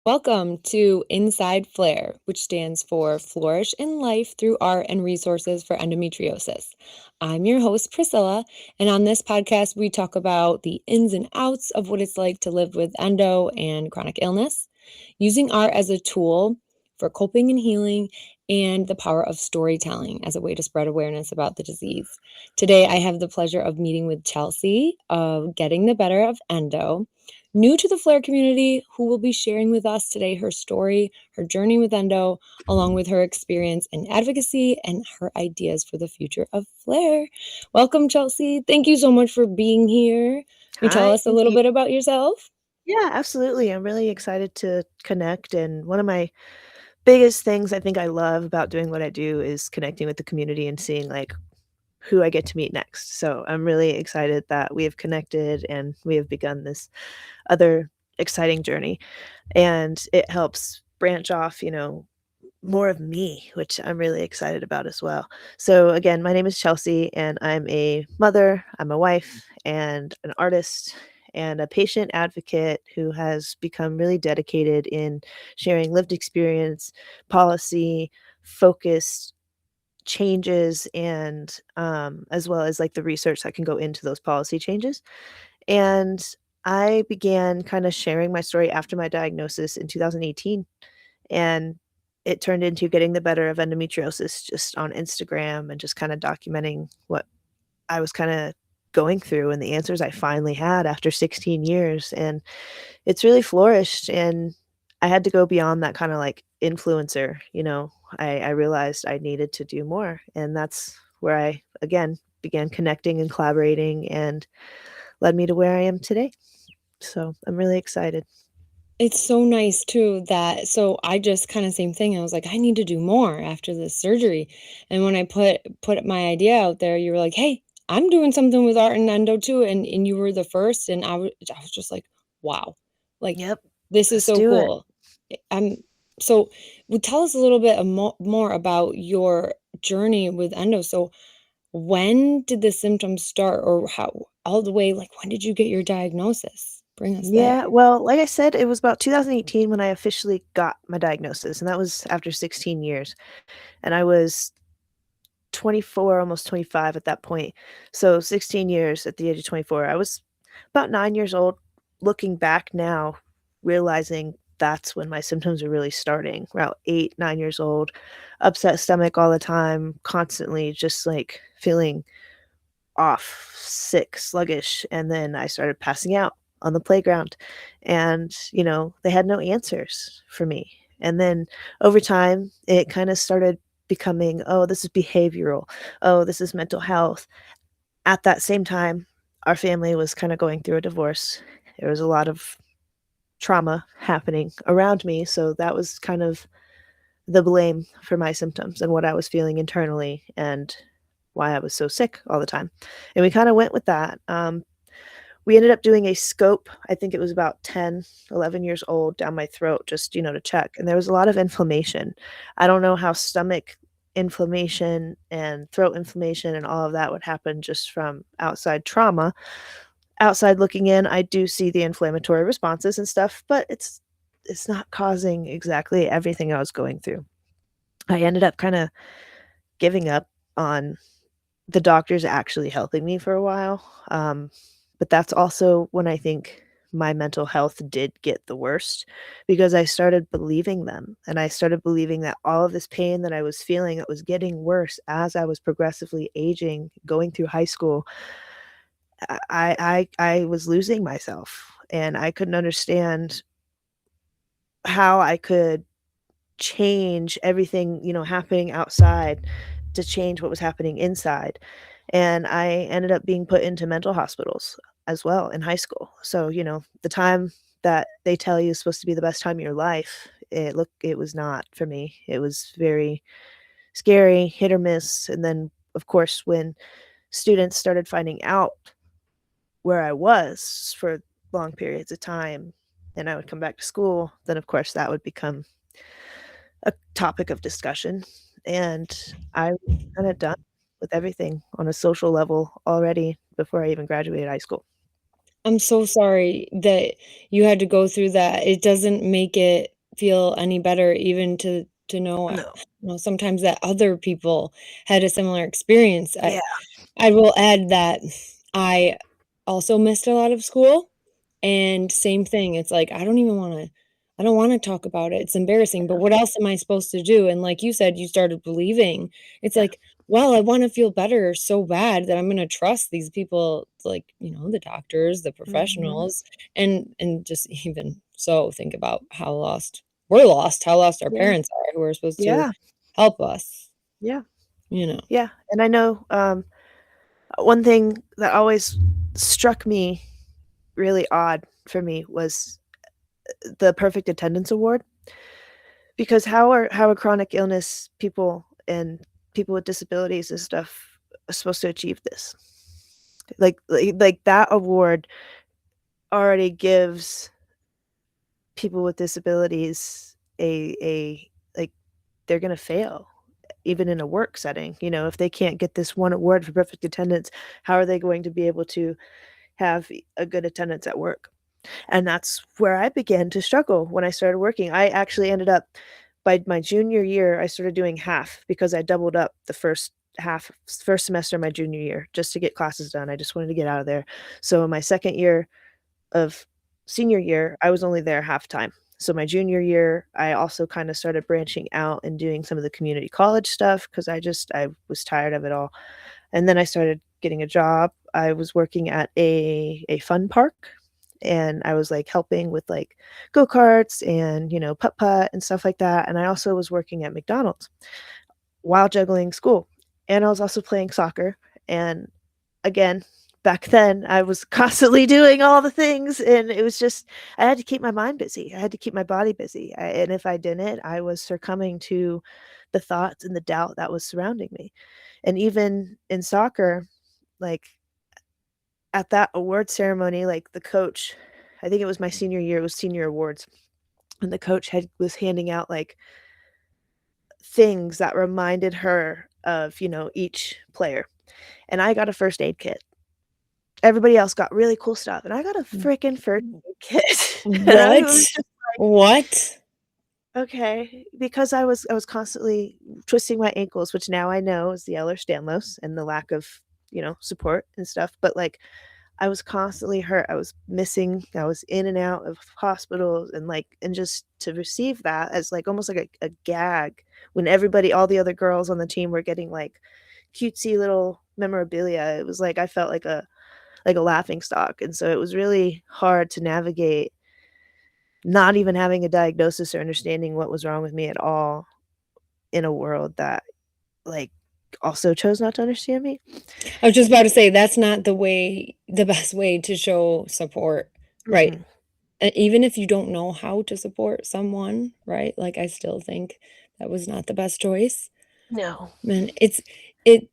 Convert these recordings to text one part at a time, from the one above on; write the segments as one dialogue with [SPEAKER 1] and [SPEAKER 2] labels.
[SPEAKER 1] Welcome to Inside Flair, which stands for Flourish in Life Through Art and Resources for Endometriosis. I'm your host, Priscilla, and on this podcast, we talk about the ins and outs of what it's like to live with endo and chronic illness, using art as a tool for coping and healing, and the power of storytelling as a way to spread awareness about the disease. Today, I have the pleasure of meeting with Chelsea of Getting the Better of Endo, new to the Flair community, who will be sharing with us today her story, her journey with endo, along with her experience in advocacy and her ideas for the future of Flair. Welcome, Chelsea. Thank you so much for being here. Can you tell
[SPEAKER 2] Hi,
[SPEAKER 1] us a
[SPEAKER 2] thank
[SPEAKER 1] little
[SPEAKER 2] you.
[SPEAKER 1] bit about yourself?
[SPEAKER 2] Yeah, absolutely. I'm really excited to connect. And one of my biggest things I think I love about doing what I do is connecting with the community and seeing like who I get to meet next. So I'm really excited that we have connected and we have begun this other exciting journey. And it helps branch off, more of me, which I'm really excited about as well. So again, my name is Chelsea and I'm a mother, I'm a wife and an artist and a patient advocate who has become really dedicated in sharing lived experience, policy, focused changes and as well as like the research that can go into those policy changes. And I began kind of sharing my story after my diagnosis in 2018, and it turned into getting the better of endometriosis just on Instagram and just kinda documenting what I was kinda going through and the answers I finally had after 16 years, and it's really flourished, and I had to go beyond that kinda, like, influencer, I realized I needed to do more, and that's where I, again, began connecting and collaborating and led me to where I am today. So, I'm really excited.
[SPEAKER 1] It's so nice too that so I just kind of same thing. I was like, I need to do more after this surgery. And when I put my idea out there, you were like, hey, I'm doing something with art and endo too. And you were the first. And I was just like, wow, like
[SPEAKER 2] Yep.
[SPEAKER 1] this is
[SPEAKER 2] Let's
[SPEAKER 1] so
[SPEAKER 2] do it.
[SPEAKER 1] cool. I'm so would tell us a little bit more about your journey with endo. So when did the symptoms start or how all the way like when did you get your diagnosis? Bring us there.
[SPEAKER 2] Yeah, well, like I said, it was about 2018 when I officially got my diagnosis, and that was after 16 years. And I was 24, almost 25 at that point. So 16 years at the age of 24. I was about 9 years old. Looking back now, realizing that's when my symptoms were really starting. Around 8, 9 years old, upset stomach all the time, constantly just like feeling off, sick, sluggish, and then I started passing out on the playground, and, they had no answers for me, and then over time, it kinda started becoming, "Oh, this is behavioral. Oh, this is mental health." At that same time, our family was kinda going through a divorce. There was a lot of trauma happening around me, so that was kind of the blame for my symptoms and what I was feeling internally and why I was so sick all the time. And we kinda went with that. We ended up doing a scope, I think it was about 10, 11 years old, down my throat just, to check, and there was a lot of inflammation. I don't know how stomach inflammation and throat inflammation and all of that would happen just from outside trauma. Outside looking in, I do see the inflammatory responses and stuff, but it's not causing exactly everything I was going through. I ended up kinda giving up on the doctors actually helping me for a while, but that's also when I think my mental health did get the worst because I started believing them, and I started believing that all of this pain that I was feeling that was getting worse as I was progressively aging, going through high school, I was losing myself, and I couldn't understand how I could change everything, happening outside to change what was happening inside. And I ended up being put into mental hospitals as well in high school. So, the time that they tell you is supposed to be the best time of your life, it was not for me. It was very scary, hit or miss. And then of course when students started finding out where I was for long periods of time and I would come back to school, then of course that would become a topic of discussion, and I was kinda done with everything on a social level already before I even graduated high school.
[SPEAKER 1] I'm so sorry that you had to go through that. It doesn't make it feel any better even to know,
[SPEAKER 2] No.
[SPEAKER 1] sometimes that other people had a similar experience.
[SPEAKER 2] Yeah.
[SPEAKER 1] I will add that I also missed a lot of school, and same thing, it's like, I don't wanna talk about it, it's embarrassing, but what else am I supposed to do? And like you said, you started believing. It's
[SPEAKER 2] Yeah.
[SPEAKER 1] like, well, I wanna feel better so bad that I'm gonna trust these people, like, the doctors, the
[SPEAKER 2] Mhm.
[SPEAKER 1] professionals, and just even so, think about how lost we're lost, how lost our
[SPEAKER 2] Yeah.
[SPEAKER 1] parents are who are supposed to
[SPEAKER 2] Yeah.
[SPEAKER 1] help us,
[SPEAKER 2] Yeah.
[SPEAKER 1] you know?
[SPEAKER 2] Yeah. And I know, one thing that always struck me really odd for me was the perfect attendance award, because how are chronic illness people and people with disabilities and stuff supposed to achieve this? Like that award already gives people with disabilities a like, they're gonna fail even in a work setting, if they can't get this one award for perfect attendance, how are they going to be able to have a good attendance at work? And that's where I began to struggle when I started working. I actually ended up by my junior year, I started doing half because I doubled up the first semester of my junior year just to get classes done. I just wanted to get out of there. So in my second year of senior year, I was only there half time. So my junior year, I also kind of started branching out and doing some of the community college stuff because I was tired of it all. And then I started getting a job. I was working at a fun park, and I was, like, helping with, like, go-karts and, putt-putt and stuff like that, and I also was working at McDonald's while juggling school, and I was also playing soccer, and again, back then, I was constantly doing all the things, and it was just I had to keep my mind busy, I had to keep my body busy, and if I didn't, I was succumbing to the thoughts and the doubt that was surrounding me, and even in soccer, like, at that award ceremony, like, the coach I think it was my senior year, it was senior awards, and the coach was handing out, like, things that reminded her of, each player, and I got a first aid kit. Everybody else got really cool stuff, and I got a freaking first aid kit, and I
[SPEAKER 1] What?
[SPEAKER 2] was just
[SPEAKER 1] What?
[SPEAKER 2] okay, because I was constantly twisting my ankles, which now I know is the Ehlers-Danlos and the lack of, support and stuff, but, like, I was constantly hurt, I was missing I was in and out of hospitals and just to receive that as, like, almost like a gag when all the other girls on the team were getting, like, cutesy little memorabilia, it was like I felt like a laughing stock, and so it was really hard to navigate not even having a diagnosis or understanding what was wrong with me at all in a world that, like, also chose not to understand me.
[SPEAKER 1] I was just about to say that's not the best way to show support, right?
[SPEAKER 2] Mm-mm.
[SPEAKER 1] Even if you don't know how to support someone, right? Like, I still think that was not the best choice.
[SPEAKER 2] No.
[SPEAKER 1] Man, it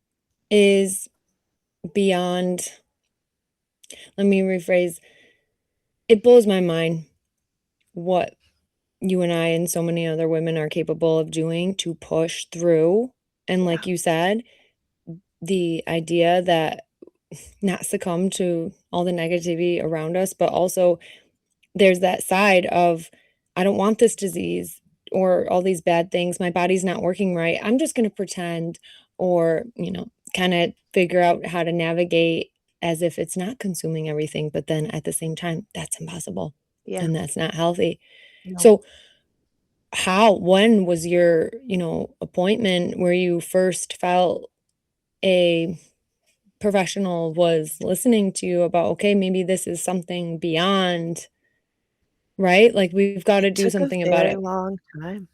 [SPEAKER 1] is beyond let me rephrase, it blows my mind what you and I and so many other women are capable of doing to push through, and
[SPEAKER 2] Yeah,
[SPEAKER 1] like you said, the idea that not succumb to all the negativity around us, but also there's that side of, "I don't want this disease or all these bad things, my body's not working right, I'm just gonna pretend," or, kinda figure out how to navigate as if it's not consuming everything, but then at the same time, that's impossible,
[SPEAKER 2] yeah,
[SPEAKER 1] and that's not healthy.
[SPEAKER 2] no.
[SPEAKER 1] So, when was your, appointment where you first felt a professional was listening to you about, "Okay, maybe this is something beyond," right? Like, we've gotta
[SPEAKER 2] It
[SPEAKER 1] do
[SPEAKER 2] took a
[SPEAKER 1] something about
[SPEAKER 2] very
[SPEAKER 1] it.
[SPEAKER 2] long time,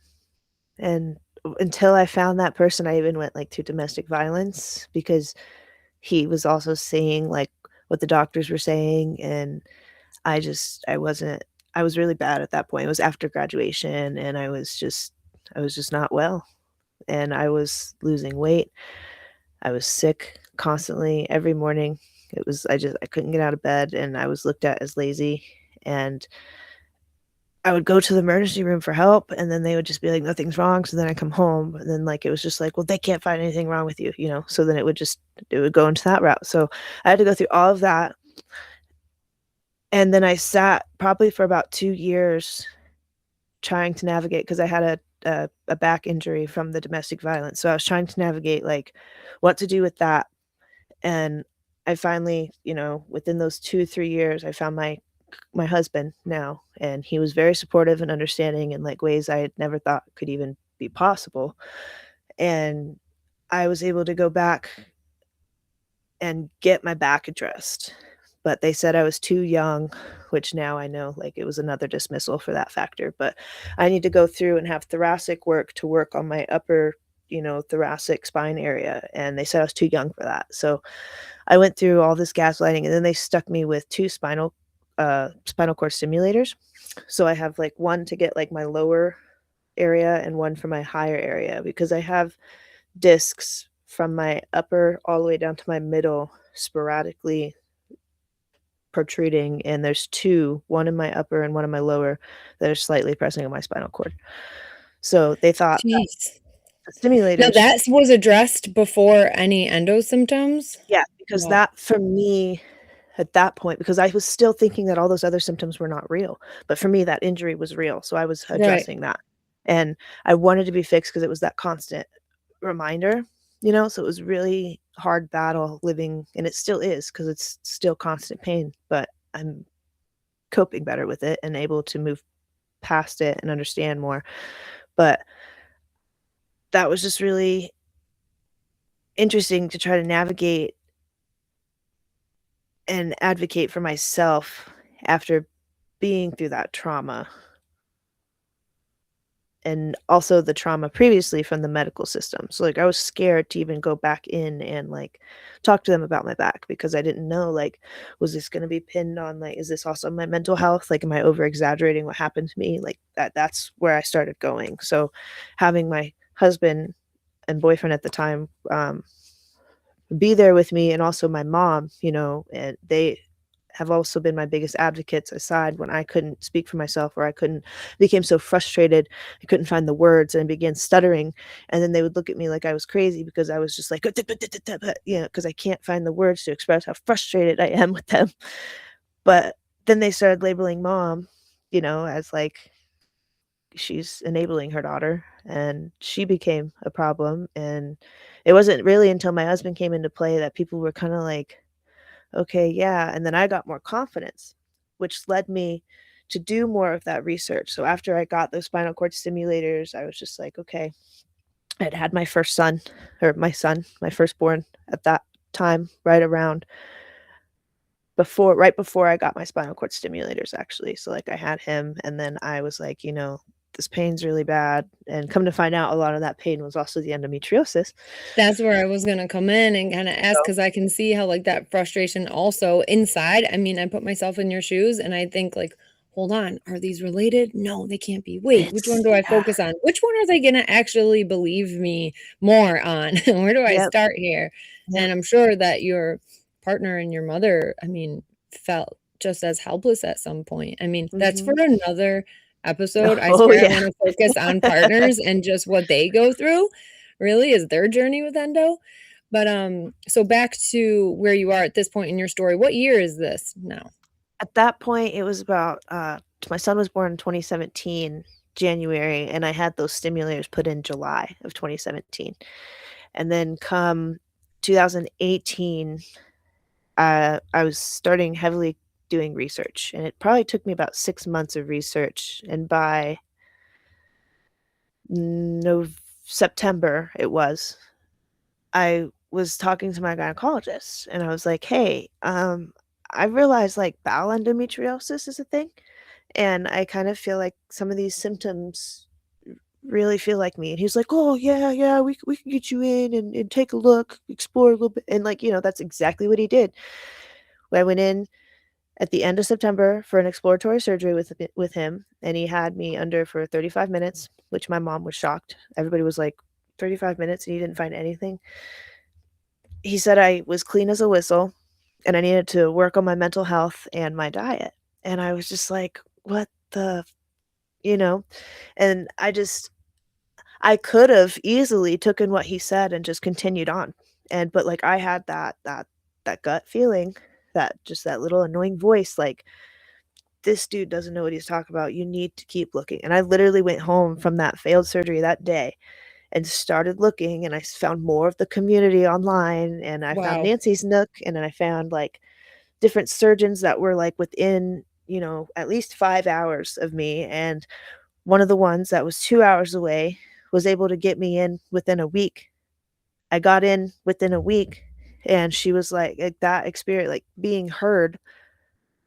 [SPEAKER 2] and until I found that person, I even went, like, to domestic violence because he was also saying, like, what the doctors were saying, and I wasn't I was really bad at that point. It was after graduation, and I was just not well, and I was losing weight. I was sick constantly every morning. I couldn't get out of bed, and I was looked at as lazy, and I would go to the emergency room for help, and then they would just be like, "Nothing's wrong," so then I come home, and then, like, it was just like, "Well, they can't find anything wrong with you," So then it would go into that route, so I had to go through all of that, and then I sat probably for about 2 years trying to navigate, because I had a back injury from the domestic violence. So I was trying to navigate like what to do with that. And I finally, within those 2, 3 years, I found my husband now, and he was very supportive and understanding in like ways I had never thought could even be possible. And I was able to go back and get my back addressed. But they said I was too young, which now I know like it was another dismissal for that factor. But I need to go through and have thoracic work to work on my upper, thoracic spine area. And they said I was too young for that. So I went through all this gaslighting, and then they stuck me with two spinal cord stimulators. So I have like one to get like my lower area and one for my higher area, because I have discs from my upper all the way down to my middle sporadically protruding, and there's two, one in my upper and one in my lower, that are slightly pressing on my spinal cord. So they thought that
[SPEAKER 1] Jeez.
[SPEAKER 2] the
[SPEAKER 1] Now
[SPEAKER 2] stimulators.
[SPEAKER 1] that was addressed before any endo symptoms?
[SPEAKER 2] Yeah, because
[SPEAKER 1] Wow.
[SPEAKER 2] that for me at that point, because I was still thinking that all those other symptoms were not real, but for me, that injury was real, so I was
[SPEAKER 1] Right.
[SPEAKER 2] addressing that, and I wanted to be fixed because it was that constant reminder, so it was really hard battle living, and it still is because it's still constant pain, but I'm coping better with it and able to move past it and understand more. But that was just really interesting to try to navigate and advocate for myself after being through that trauma, and also the trauma previously from the medical system. So like I was scared to even go back in and like talk to them about my back, because I didn't know, like, was this going to be pinned on, like, is this also my mental health? Like, am I over exaggerating what happened to me? Like that's where I started going. So having my husband and boyfriend at the time be there with me, and also my mom, and they have also been my biggest advocates aside when I couldn't speak for myself, or I couldn't became so frustrated, I couldn't find the words and I began stuttering, and then they would look at me like I was crazy because I was just like, because I can't find the words to express how frustrated I am with them. But then they started labeling mom, as like she's enabling her daughter, and she became a problem. And it wasn't really until my husband came into play that people were kind of like, okay, yeah, and then I got more confidence, which led me to do more of that research. So after I got those spinal cord stimulators, I was just like, okay, I'd had my first son, or my son, my firstborn at that time, right before I got my spinal cord stimulators, actually. So like I had him, and then I was like, this pain's really bad. And come to find out, a lot of that pain was also the endometriosis.
[SPEAKER 1] That's where I was gonna come in and kinda ask,
[SPEAKER 2] So
[SPEAKER 1] because I can see how, like, that frustration also inside. I mean, I put myself in your shoes and I think, like, "Hold on, are these related? No, they can't be. Wait, which one
[SPEAKER 2] it's
[SPEAKER 1] do I
[SPEAKER 2] yeah,
[SPEAKER 1] focus on? Which one are they gonna actually believe me more on? Where do I
[SPEAKER 2] yep,
[SPEAKER 1] start here?"
[SPEAKER 2] yep.
[SPEAKER 1] And I'm sure that your partner and your mother, I mean, felt just as helpless at some point. I mean, that's for
[SPEAKER 2] Mhm.
[SPEAKER 1] another episode. I
[SPEAKER 2] Oh,
[SPEAKER 1] swear I
[SPEAKER 2] yeah.
[SPEAKER 1] wanna focus on partners and just what they go through, really, is their journey with endo. But, so back to where you are at this point in your story, what year is this now?
[SPEAKER 2] At that point, it was about, my son was born in 2017, January, and I had those stimulators put in July of 2017. And then come 2018, I was starting heavily doing research, and it probably took me about 6 months of research, and by Nov September, I was talking to my gynecologist, and I was like, "Hey, I realized, like, bowel endometriosis is a thing, and I kind of feel like some of these symptoms really feel like me." And he was like, "Oh, yeah, yeah, we can get you in and take a look, explore a little bit." And, like, that's exactly what he did. I went in at the end of September for an exploratory surgery with him, and he had me under for 35 minutes, which my mom was shocked. Everybody was like, "35 minutes and you didn't find anything?" He said I was clean as a whistle, and I needed to work on my mental health and my diet. And I was just like, "What the f," you know? And I could have easily taken what he said and just continued on. But like I had that gut feeling, that just that little annoying voice like, this dude doesn't know what he's talking about. You need to keep looking. And I literally went home from that failed surgery that day and started looking, and I found more of the community online, and I found
[SPEAKER 1] Wow.
[SPEAKER 2] Nancy's Nook, and then I found like different surgeons that were like within, at least 5 hours of me. And one of the ones that was 2 hours away was able to get me in within a week. I got in within a week, and she was like that experience, like being heard,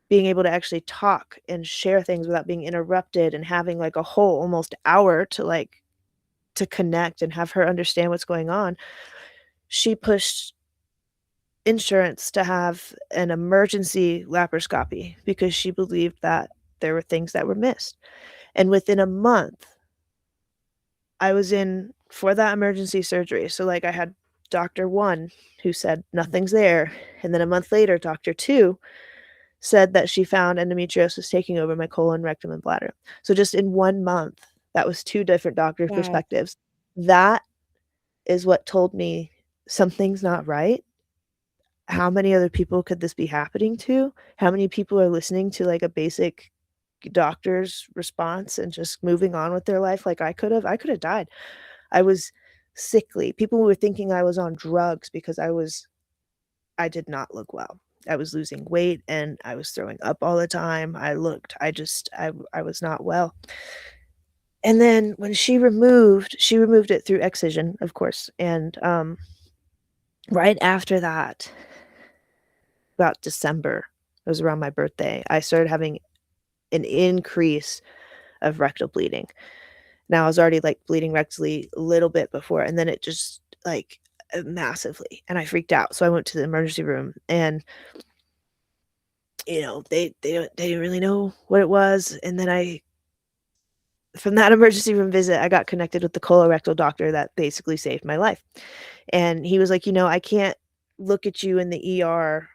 [SPEAKER 2] being able to actually talk and share things without being interrupted, and having like a whole almost hour to connect and have her understand what's going on. She pushed insurance to have an emergency laparoscopy because she believed that there were things that were missed. And within a month, I was in for that emergency surgery. So, like, I had Doctor 1 who said nothing's there. And then a month later, Doctor 2 said that she found endometriosis taking over my colon, rectum, and bladder. So, just in 1 month, that was 2 different doctors'
[SPEAKER 1] Wow.
[SPEAKER 2] perspectives. That is what told me something's not right. How many other people could this be happening to? How many people are listening to like a basic doctor's response and just moving on with their life like I could have? I could have died. I was sickly. People were thinking I was on drugs because I did not look well. I was losing weight and I was throwing up all the time. I was not well. And then when she removed it through excision, of course. And right after that, about December, it was around my birthday, I started having an increase of rectal bleeding. Now I was already like bleeding rectally a little bit before, and then it just like massively, and I freaked out. So I went to the emergency room, and they didn't really know what it was. And then from that emergency room visit, I got connected with the colorectal doctor that basically saved my life. And he was like, I can't look at you in the ER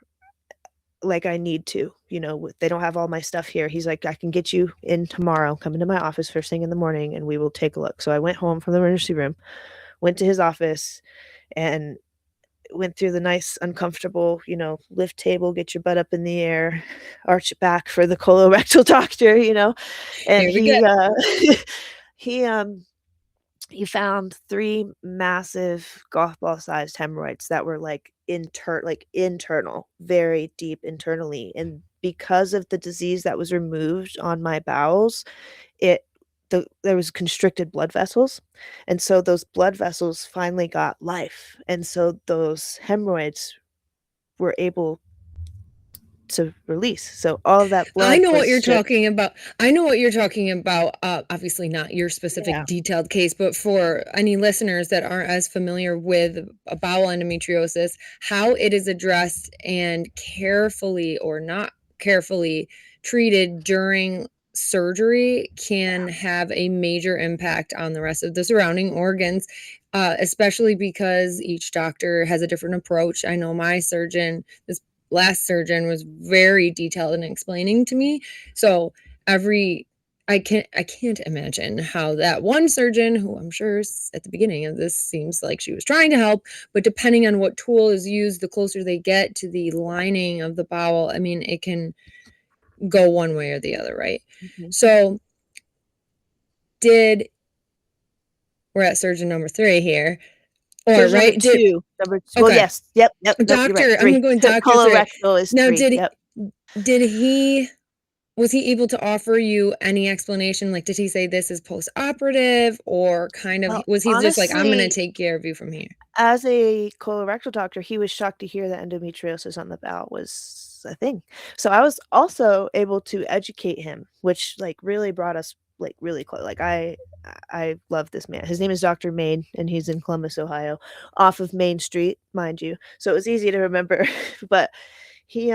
[SPEAKER 2] like I need to, they don't have all my stuff here. He's like, I can get you in tomorrow. Come into my office first thing in the morning and we will take a look. So I went home from the emergency room, went to his office, and went through the nice, uncomfortable, lift table, get your butt up in the air, arch it back for the colorectal doctor, and
[SPEAKER 1] Here we go.
[SPEAKER 2] he, he found 3 massive golf ball sized hemorrhoids that were like internal, very deep internally. And because of the disease that was removed on my bowels, there was constricted blood vessels. And so those blood vessels finally got life. And so those hemorrhoids were able to release. So all of that
[SPEAKER 1] I
[SPEAKER 2] blood
[SPEAKER 1] know what
[SPEAKER 2] was
[SPEAKER 1] you're
[SPEAKER 2] just,
[SPEAKER 1] talking about. I know what you're talking about. Obviously, not your specific
[SPEAKER 2] yeah.
[SPEAKER 1] detailed case, but for any listeners that aren't as familiar with bowel endometriosis, how it is addressed and carefully or not carefully treated during surgery can have a major impact on the rest of the surrounding organs, especially because each doctor has a different approach. I know my surgeon, this last surgeon, was very detailed in explaining to me. So I can't imagine how that one surgeon, who I'm sure at the beginning of this seems like she was trying to help, but depending on what tool is used, the closer they get to the lining of the bowel, I mean, it can go one way or the other, right?
[SPEAKER 2] Mm-hmm.
[SPEAKER 1] So we're at surgeon number 3 here. Or
[SPEAKER 2] Surgeon number
[SPEAKER 1] right?
[SPEAKER 2] 2. Well,
[SPEAKER 1] Okay.
[SPEAKER 2] yes. Yep. Nope, you're right.
[SPEAKER 1] Doctor, I'm
[SPEAKER 2] 3.
[SPEAKER 1] going Doctor 3.
[SPEAKER 2] Colorectal is
[SPEAKER 1] Now,
[SPEAKER 2] 3. Yep.
[SPEAKER 1] was he able to offer you any explanation? Like, did he say this is post-operative, or kind of,
[SPEAKER 2] Well,
[SPEAKER 1] was he just like, I'm going to
[SPEAKER 2] honestly,
[SPEAKER 1] take care of you from here?
[SPEAKER 2] as a colorectal doctor, he was shocked to hear that endometriosis on the bowel was a thing. So I was also able to educate him, which like really brought us like really close. Like I love this man. His name is Dr. Main, and he's in Columbus, Ohio, off of Main Street, mind you. So it was easy to remember. But he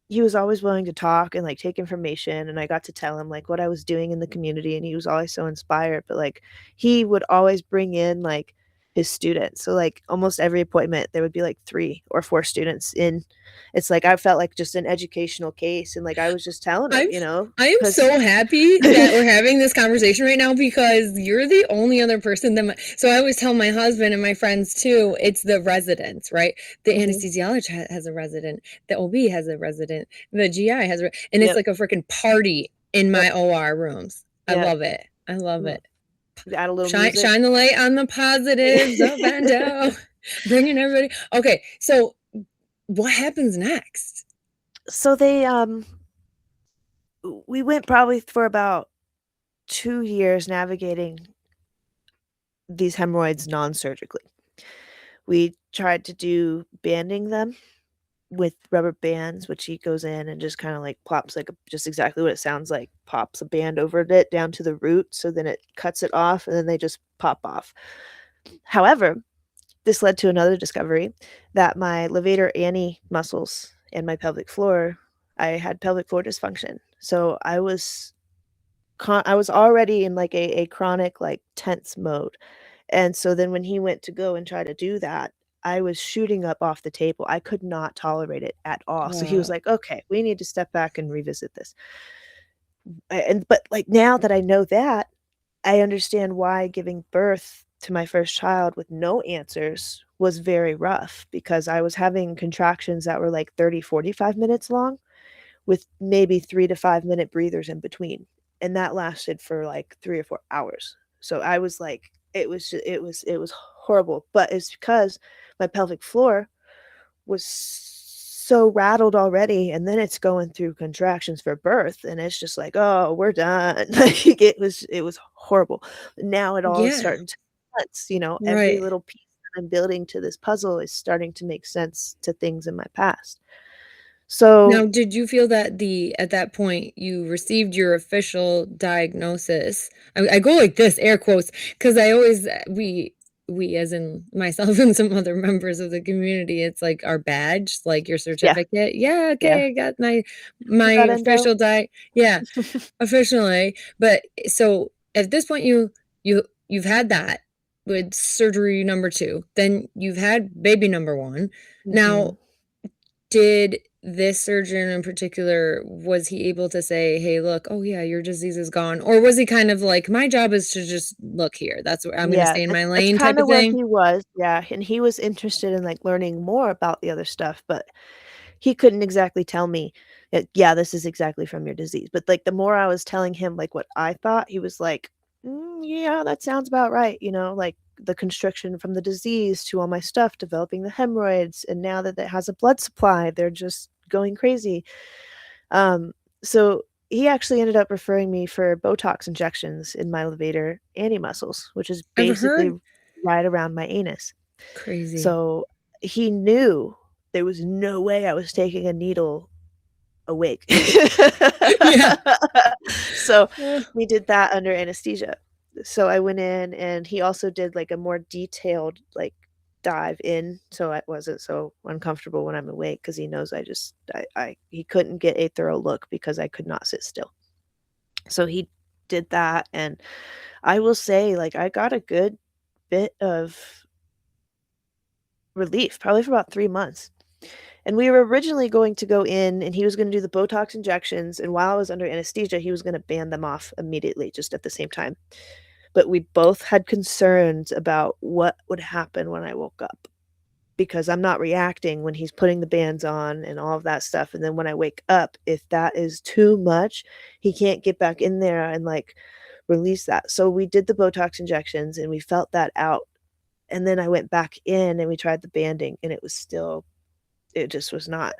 [SPEAKER 2] he was always willing to talk and like take information, and I got to tell him like what I was doing in the community, and he was always so inspired. But like he would always bring in like his students. So like almost every appointment there would be like 3 or 4 students in. It's like I felt like just an educational case, and like I was just telling him,
[SPEAKER 1] I'm
[SPEAKER 2] you know,
[SPEAKER 1] I am
[SPEAKER 2] cuz
[SPEAKER 1] so happy that we're having this conversation right now because you're the only other person that so I always tell my husband and my friends too, it's the residents, right? The
[SPEAKER 2] Mhm.
[SPEAKER 1] anesthesiologist has a resident, the OB has a resident, the GI has a, and it's
[SPEAKER 2] Yep.
[SPEAKER 1] like a freaking party in
[SPEAKER 2] Yep.
[SPEAKER 1] my OR rooms. I
[SPEAKER 2] Yep.
[SPEAKER 1] love it. I love
[SPEAKER 2] Mm.
[SPEAKER 1] it.
[SPEAKER 2] Add a little
[SPEAKER 1] Shine
[SPEAKER 2] music.
[SPEAKER 1] shine the light on the positives up and down. Bringing everybody. Okay, so what happens next?
[SPEAKER 2] So they we went probably for about 2 years navigating these hemorrhoids non-surgically. We tried to do banding them with rubber bands, which he goes in and just kind of like plops like just exactly what it sounds like, pops a band over it down to the root, so then it cuts it off and then they just pop off. However, this led to another discovery that my levator ani muscles and my pelvic floor, I had pelvic floor dysfunction. So I was already in like a chronic like tense mode. And so then when he went to go and try to do that, I was shooting up off the table. I could not tolerate it at all. So he was
[SPEAKER 1] Wow.
[SPEAKER 2] like, "Okay, we need to step back and revisit this." And but like now that I know that, I understand why giving birth to my first child with no answers was very rough, because I was having contractions that were like 30, 45 minutes long with maybe 3 to 5-minute breathers in between, and that lasted for, like, 3 or 4 hours. So I was like it was horrible, but it's because my pelvic floor was so rattled already, and then it's going through contractions for birth, and it's just like, "Oh, we're done." Like, it was horrible. Now it all is
[SPEAKER 1] Yeah.
[SPEAKER 2] starting to make sense, you know, every
[SPEAKER 1] Right.
[SPEAKER 2] little piece that I'm building to this puzzle is starting to make sense to things in my past.
[SPEAKER 1] Now,
[SPEAKER 2] So
[SPEAKER 1] did you feel that at that point you received your official diagnosis? I go like this, air quotes, because I always we as in myself and some other members of the community, it's like our badge, like your
[SPEAKER 2] yeah,
[SPEAKER 1] certificate. Yeah,
[SPEAKER 2] yeah.
[SPEAKER 1] okay, I got
[SPEAKER 2] You
[SPEAKER 1] my
[SPEAKER 2] got endo?
[SPEAKER 1] official yeah, officially. But so at this point you've had that with surgery number 2. Then you've had baby number 1. Now,
[SPEAKER 2] Mhm.
[SPEAKER 1] did this surgeon in particular, was he able to say, "Hey, look, oh yeah, your disease is gone," or was he kind of like, "My job is to just look here. That's where I'm gonna
[SPEAKER 2] Yeah,
[SPEAKER 1] stay in my
[SPEAKER 2] that's
[SPEAKER 1] lane," type
[SPEAKER 2] kinda
[SPEAKER 1] of
[SPEAKER 2] where
[SPEAKER 1] thing?
[SPEAKER 2] he was, yeah, and he was interested in, like, learning more about the other stuff, but he couldn't exactly tell me that, "Yeah, this is exactly from your disease," but, like, the more I was telling him, like, what I thought, he was like, "Mm, yeah, that sounds about right," you know, like, the constriction from the disease to all my stuff, developing the hemorrhoids, and now that it has a blood supply, they're just going crazy. Um, so he actually ended up referring me for Botox injections in my levator ani muscles, which is
[SPEAKER 1] I've
[SPEAKER 2] basically
[SPEAKER 1] heard
[SPEAKER 2] right around my anus.
[SPEAKER 1] crazy.
[SPEAKER 2] So he knew there was no way I was taking a needle awake.
[SPEAKER 1] Yeah.
[SPEAKER 2] So
[SPEAKER 1] Uh,
[SPEAKER 2] we did that under anesthesia. So I went in and he also did like a more detailed like dive in, so I wasn't so uncomfortable when I'm awake, because he knows I he couldn't get a thorough look because I could not sit still. So he did that, and I will say, like, I got a good bit of relief, probably for about 3 months. And we were originally going to go in and he was gonna do the Botox injections, and while I was under anesthesia, he was gonna band them off immediately, just at the same time. But we both had concerns about what would happen when I woke up, because I'm not reacting when he's putting the bands on and all of that stuff, and then when I wake up, if that is too much, he can't get back in there and, like, release that. So we did the Botox injections and we felt that out, and then I went back in and we tried the banding, and it just was not.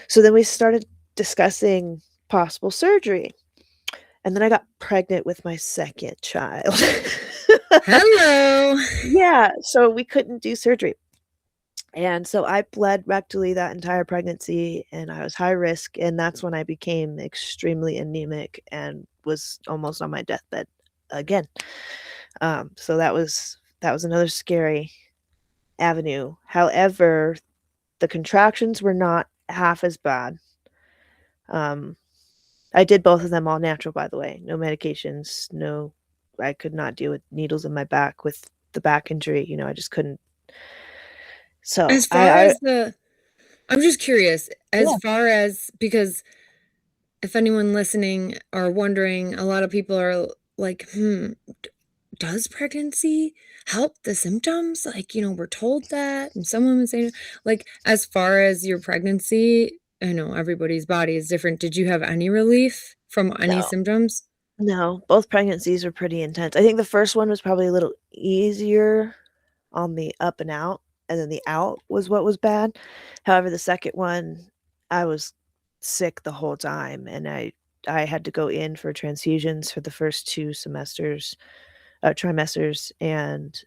[SPEAKER 2] So then we started discussing possible surgery, and then I got pregnant with my 2nd child.
[SPEAKER 1] hello.
[SPEAKER 2] Yeah, so we couldn't do surgery, and so I bled rectally that entire pregnancy, and I was high risk, and that's when I became extremely anemic and was almost on my deathbed again. So that was another scary avenue. However, the contractions were not half as bad. Um, I did both of them all natural, by the way. No medications, no, I could not deal with needles in my back with the back injury, you know, I just couldn't. So
[SPEAKER 1] As far
[SPEAKER 2] I
[SPEAKER 1] as the I'm just curious, as
[SPEAKER 2] yeah,
[SPEAKER 1] far as because if anyone listening are wondering, a lot of people are like, does pregnancy help the symptoms? Like, we're told that, and some women say, like, as far as your pregnancy, I know everybody's body is different. Did you have any relief from any
[SPEAKER 2] no,
[SPEAKER 1] symptoms?
[SPEAKER 2] no, both pregnancies were pretty intense. I think the first one was probably a little easier on the up and out, and then the out was what was bad. However, the second one, I was sick the whole time, and I had to go in for transfusions for the first 2 semesters, trimesters, and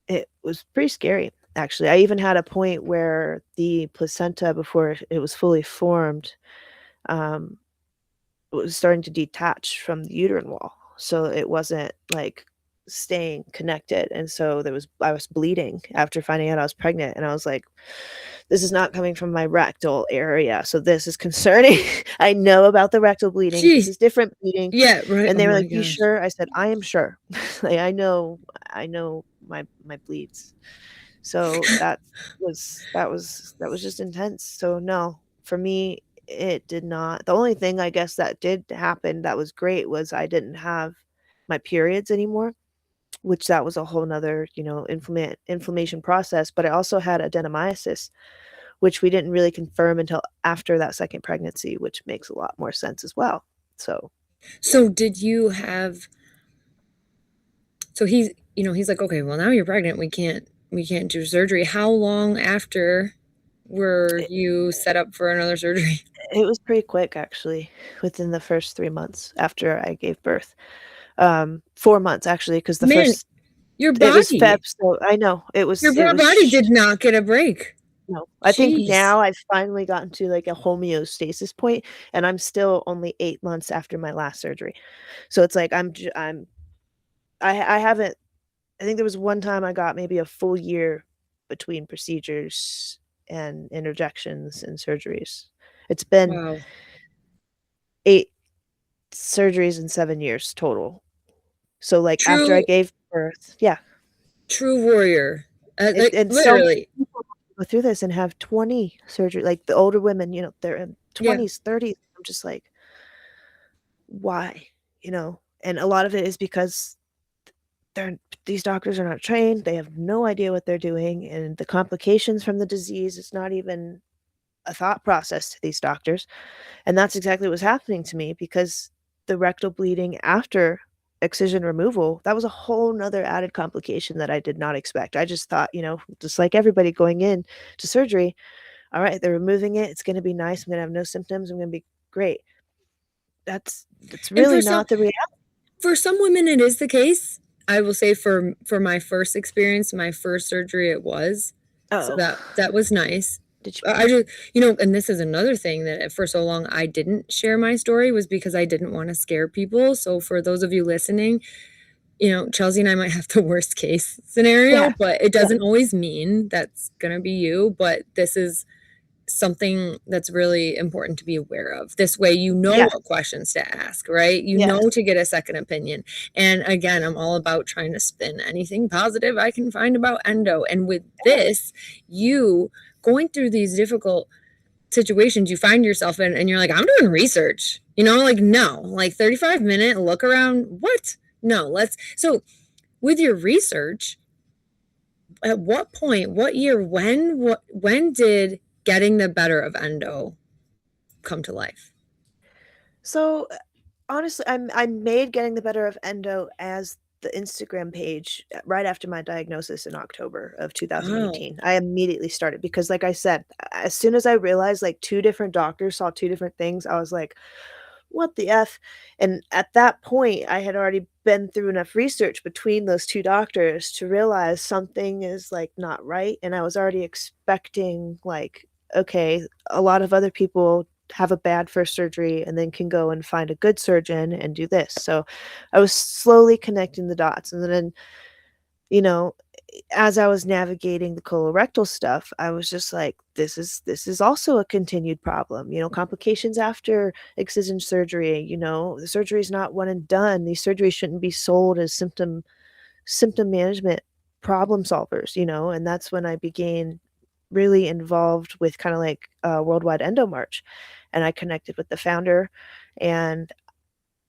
[SPEAKER 2] it was pretty scary, actually. I even had a point where the placenta, before it was fully formed, um, was starting to detach from the uterine wall, so it wasn't, like, staying connected, and so I was bleeding after finding out I was pregnant, and I was like, "This is not coming from my rectal area, so this is concerning." I know about the rectal bleeding, this
[SPEAKER 1] Gee,
[SPEAKER 2] is different bleeding,
[SPEAKER 1] yeah, right.
[SPEAKER 2] and
[SPEAKER 1] Oh
[SPEAKER 2] they were
[SPEAKER 1] my
[SPEAKER 2] like, "You
[SPEAKER 1] gosh.
[SPEAKER 2] sure?" I said, "I am sure." Like, I know my bleeds. So that was just intense. So no, for me, it did not. The only thing I guess that did happen that was great was I didn't have my periods anymore, which that was a whole nother, you know, inflammation process. But I also had adenomyosis, which we didn't really confirm until after that second pregnancy, which makes a lot more sense as well. So
[SPEAKER 1] So did you have so he's like, okay, well now you're pregnant. We can't do surgery. How long after were
[SPEAKER 2] it,
[SPEAKER 1] you set up for another surgery?
[SPEAKER 2] it was pretty quick actually, within the first 3 months after I gave birth. 4 months actually, because the
[SPEAKER 1] Man,
[SPEAKER 2] first
[SPEAKER 1] your
[SPEAKER 2] it was Feb,
[SPEAKER 1] body,
[SPEAKER 2] so I know.
[SPEAKER 1] your
[SPEAKER 2] It
[SPEAKER 1] poor
[SPEAKER 2] was
[SPEAKER 1] body
[SPEAKER 2] sh
[SPEAKER 1] did not get a break.
[SPEAKER 2] no. I think
[SPEAKER 1] Jeez.
[SPEAKER 2] now I've finally gotten to, like, a homeostasis point, and I'm still only 8 months after my last surgery. So it's like I haven't I think there was one time I got maybe a full year between procedures and interjections and surgeries. It's been
[SPEAKER 1] Wow.
[SPEAKER 2] 8 surgeries in 7 years total. So, like, after I
[SPEAKER 1] True,
[SPEAKER 2] gave birth yeah,
[SPEAKER 1] true warrior. Like
[SPEAKER 2] and so many
[SPEAKER 1] literally.
[SPEAKER 2] people go through this and have 20 surgery like, the older women, you know, they're in
[SPEAKER 1] Yeah.
[SPEAKER 2] 20s, 30s. I'm just like, "Why?" You know? And a lot of it is because they're these doctors are not trained, they have no idea what they're doing, and the complications from the disease is not even a thought process to these doctors, and that's exactly what was happening to me because the rectal bleeding after excision removal, that was a whole 'nother added complication that I did not expect. I just thought, you know, just like everybody going in to surgery, "Alright, they're removing it, it's gonna be nice, I'm gonna have no symptoms, I'm gonna be great." That's
[SPEAKER 1] And
[SPEAKER 2] really not the reality.
[SPEAKER 1] for some women it is the case. I will say for my first experience, my first surgery it was. So
[SPEAKER 2] Oh,
[SPEAKER 1] that was nice.
[SPEAKER 2] did you
[SPEAKER 1] I just, and this is another thing that for so long I didn't share my story was because I didn't want to scare people. So for those of you listening, Chelsea and I might have the worst case scenario,
[SPEAKER 2] yeah,
[SPEAKER 1] but it
[SPEAKER 2] yeah,
[SPEAKER 1] doesn't always mean that's going to be you. But this is something that's really important to be aware of. This way,
[SPEAKER 2] yeah,
[SPEAKER 1] what questions to ask, right?
[SPEAKER 2] yes,
[SPEAKER 1] To get a second opinion. And again, I'm all about trying to spin anything positive I can find about endo. And with this, you going through these difficult situations you find yourself in, and you're like, I'm doing research, like, no, like 35-minute look around. What? No, so with your research, at what point, what year, when did getting the better of endo come to life?
[SPEAKER 2] so honestly, I made Getting the Better of Endo as the Instagram page, right after my diagnosis in October of
[SPEAKER 1] Wow.
[SPEAKER 2] 2018. I immediately started because, like I said, as soon as I realized, like, 2 different doctors saw 2 different things, I was like, "What the F?" And at that point, I had already been through enough research between those 2 doctors to realize something is, like, not right, and I was already expecting, like, okay, a lot of other people have a bad first surgery and then can go and find a good surgeon and do this. So I was slowly connecting the dots. And then, you know, as I was navigating the colorectal stuff, I was just like, this is also a continued problem. You know, complications after excision surgery, you know, the surgery is not one and done. These surgeries shouldn't be sold as symptom symptom management problem solvers, and that's when I began really involved with kind of like Worldwide Endo March. And I connected with the founder, and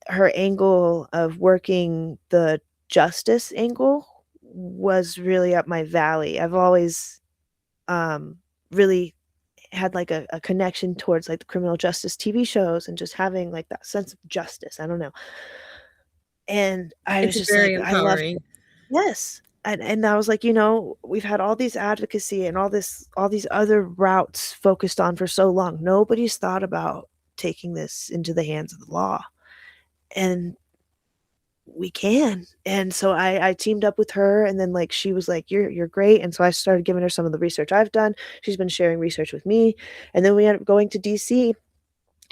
[SPEAKER 2] her angle of working the justice angle was really up my valley. I've always really had like a connection towards like the criminal justice TV shows and just having like that sense of justice. I don't know. And I was
[SPEAKER 1] It's
[SPEAKER 2] just
[SPEAKER 1] very
[SPEAKER 2] like, I loved
[SPEAKER 1] empowering.
[SPEAKER 2] it. Yes. And I was like, we've had all these advocacy and all these other routes focused on for so long. Nobody's thought about taking this into the hands of the law. And we can. And so I teamed up with her, and then like she was like, You're great. And so I started giving her some of the research I've done. She's been sharing research with me. And then we ended up going to DC,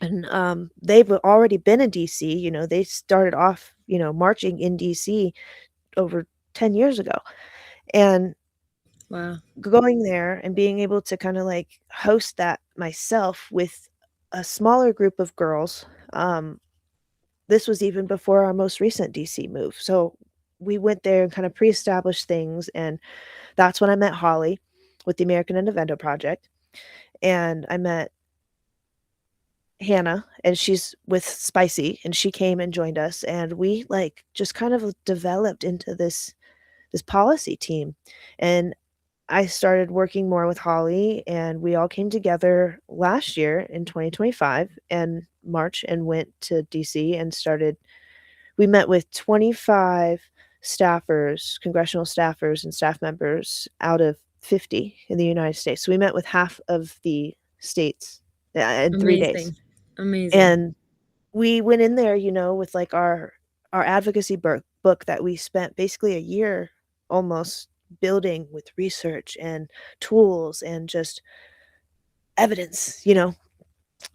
[SPEAKER 2] and they've already been in DC. They started off, marching in DC over 10 years ago. And
[SPEAKER 1] Wow.
[SPEAKER 2] going there and being able to kind of like host that myself with a smaller group of girls. This was even before our most recent DC move. So we went there and kind of pre-established things, and that's when I met Holly with the American Endo Project, and I met Hannah, and she's with Spicy, and she came and joined us, and we like just kind of developed into this policy team. And I started working more with Holly, and we all came together last year in 2025 and March, and went to DC and started. We met with 25 staffers, congressional staffers, and staff members out of 50 in the United States. So we met with half of the states in 3 days.
[SPEAKER 1] Amazing. Amazing.
[SPEAKER 2] And we went in there, with like our advocacy book that we spent basically a year almost building with research and tools and just evidence.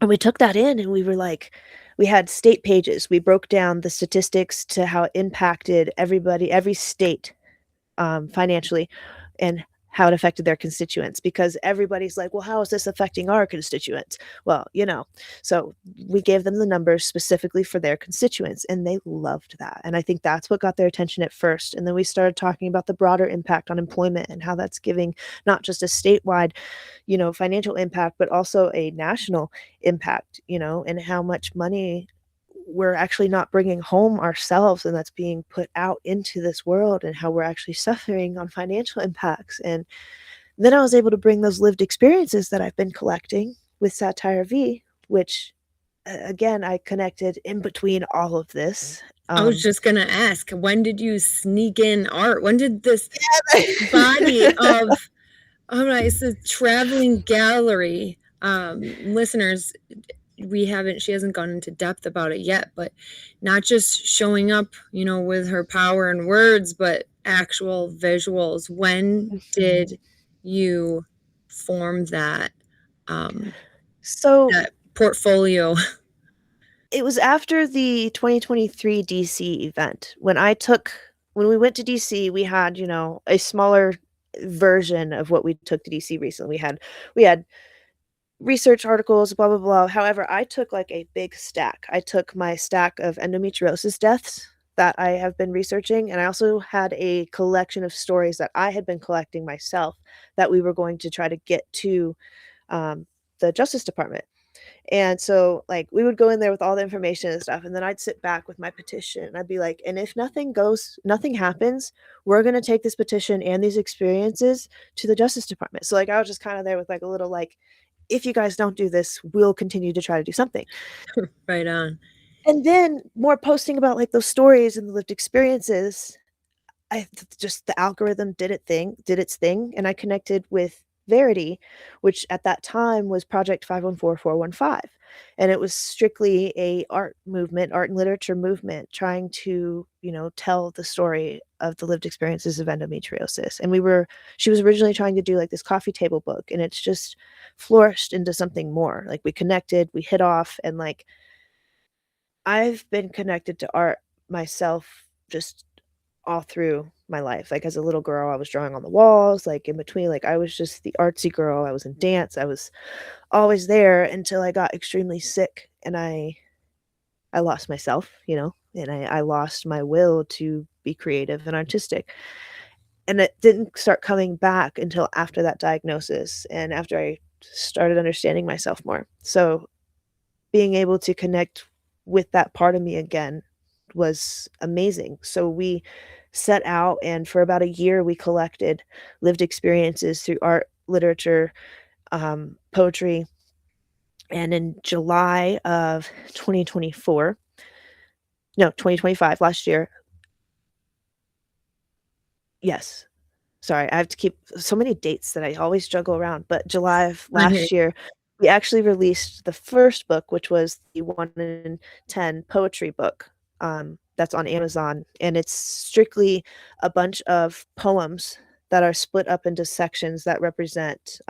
[SPEAKER 2] And we took that in, and we were like, we had state pages. We broke down the statistics to how it impacted everybody, every state, financially, and how it affected their constituents, because everybody's like, well, how is this affecting our constituents? Well, so we gave them the numbers specifically for their constituents, and they loved that. And I think that's what got their attention at first. And then we started talking about the broader impact on employment and how that's giving not just a statewide, financial impact, but also a national impact, and how much money we're actually not bringing home ourselves, and that's being put out into this world, and how we're actually suffering on financial impacts. And then I was able to bring those lived experiences that I've been collecting with Satire V, which again, I connected in between all of this.
[SPEAKER 1] I was just gonna ask, when did you sneak in art? When did this body of, all right, it's a traveling gallery. Listeners, she hasn't gone into depth about it yet, but not just showing up, with her power and words, but actual visuals. When did you form that
[SPEAKER 2] So
[SPEAKER 1] that portfolio?
[SPEAKER 2] it was after the 2023 DC event. When we went to DC, we had, a smaller version of what we took to DC recently. We had research articles, blah blah blah. However, I took like a big stack. I took my stack of endometriosis deaths that I have been researching, and I also had a collection of stories that I had been collecting myself that we were going to try to get to the Justice Department. And so, like, we would go in there with all the information and stuff, and then I'd sit back with my petition, and I'd be like, and if nothing happens, we're gonna take this petition and these experiences to the Justice Department. So, like, I was just kind of there with like a little like, if you guys don't do this, we'll continue to try to do something.
[SPEAKER 1] Right on.
[SPEAKER 2] And then more posting about like those stories and the lived experiences. Just the algorithm did its thing, and I connected with Verity, which at that time was Project 514415, and it was strictly a art and literature movement, trying to, tell the story of the lived experiences of endometriosis. And she was originally trying to do like this coffee table book, and it's just flourished into something more. Like we connected, we hit off, and like I've been connected to art myself just all through my life. Like, as a little girl, I was drawing on the walls, like, in between, like, I was just the artsy girl. I was in dance. I was always there until I got extremely sick, and I I lost myself, and I lost my will to be creative and artistic. And it didn't start coming back until after that diagnosis and after I started understanding myself more. So being able to connect with that part of me again was amazing. So we set out, and for about a year, we collected lived experiences through art, literature, poetry. And in July of 2024, no, 2025, last year, yes, sorry, I have to keep so many dates that I always juggle around, but July of
[SPEAKER 1] I hear you.
[SPEAKER 2] last year, we actually released the first book, which was the 1 in 10 poetry book, that's on Amazon, and it's strictly a bunch of poems that are split up into sections that represent,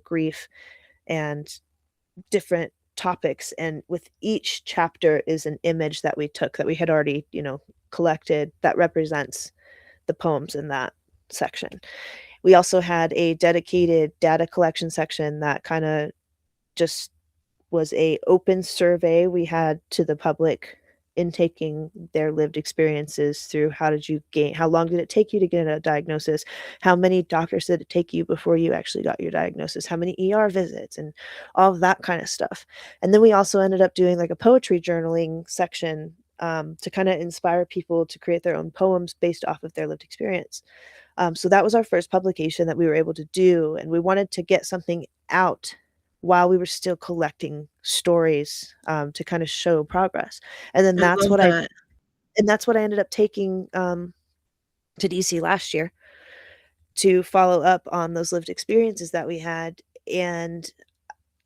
[SPEAKER 2] grief and different topics, and with each chapter is an image that we took that we had already, collected that represents the poems in that section. We also had a dedicated data collection section that kinda just was a open survey we had to the public intaking their lived experiences through how long did it take you to get a diagnosis? How many doctors did it take you before you actually got your diagnosis? How many ER visits? And all of that kinda stuff. And then we also ended up doing, like, a poetry journaling section, to kinda inspire people to create their own poems based off of their lived experience. So that was our first publication that we were able to do, and we wanted to get something out while we were still collecting stories, to kinda show progress. And then
[SPEAKER 1] I love that.
[SPEAKER 2] that's what I ended up taking, to DC last year to follow up on those lived experiences that we had, and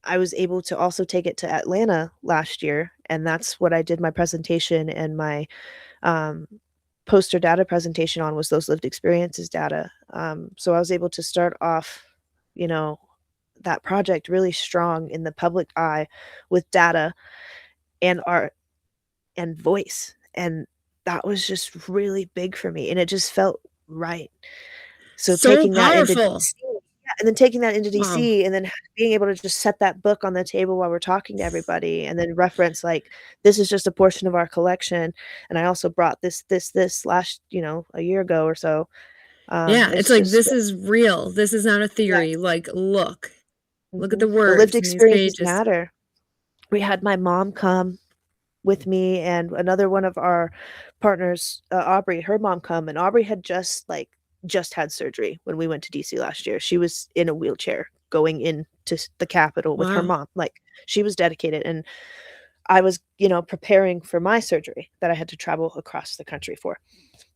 [SPEAKER 2] I was able to also take it to Atlanta last year, and that's what I did my presentation and my, um, poster data presentation on was those lived experiences data. So I was able to start off, you know, that project really strong in the public eye with data and art and voice, and that was just really big for me, and it just felt right. So
[SPEAKER 1] So
[SPEAKER 2] taking that into
[SPEAKER 1] powerful.
[SPEAKER 2] DC, yeah, and then taking that into
[SPEAKER 1] Wow.
[SPEAKER 2] DC, and then being able to just set that book on the table while we're talking to everybody, and then reference, like, "This is just a portion of our collection, and I also brought this last, a year ago or so."
[SPEAKER 1] Yeah, it's
[SPEAKER 2] It's
[SPEAKER 1] like,
[SPEAKER 2] just
[SPEAKER 1] this is real. This is not a theory.
[SPEAKER 2] yes,
[SPEAKER 1] Like, look. Look at the
[SPEAKER 2] mhm. The lived
[SPEAKER 1] words in these
[SPEAKER 2] experiences
[SPEAKER 1] pages.
[SPEAKER 2] matter. We had my mom come with me and another one of our partners, Aubrey, her mom come, and Aubrey had just had surgery when we went to DC last year. She was in a wheelchair going into the Capitol with her
[SPEAKER 1] Wow.
[SPEAKER 2] mom, like, she was dedicated, and I was, preparing for my surgery that I had to travel across the country for,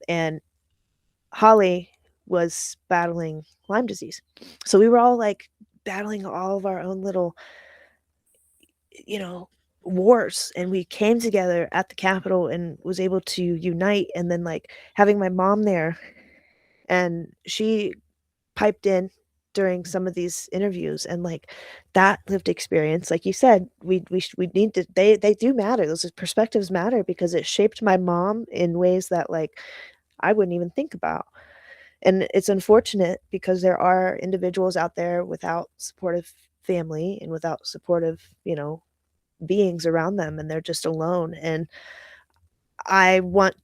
[SPEAKER 2] and Holly was battling Lyme disease. So we were all, like, battling all of our own little, you know, wars, and we came together at the Capitol and was able to unite, and then, like, having my mom there, and she piped in during some of these interviews, and, like, that lived experience, like you said, we need to they do matter, those perspectives matter because it shaped my mom in ways that, like, I wouldn't even think about, and it's unfortunate because there are individuals out there without supportive family and without supportive, beings around them, and they're just alone, and I want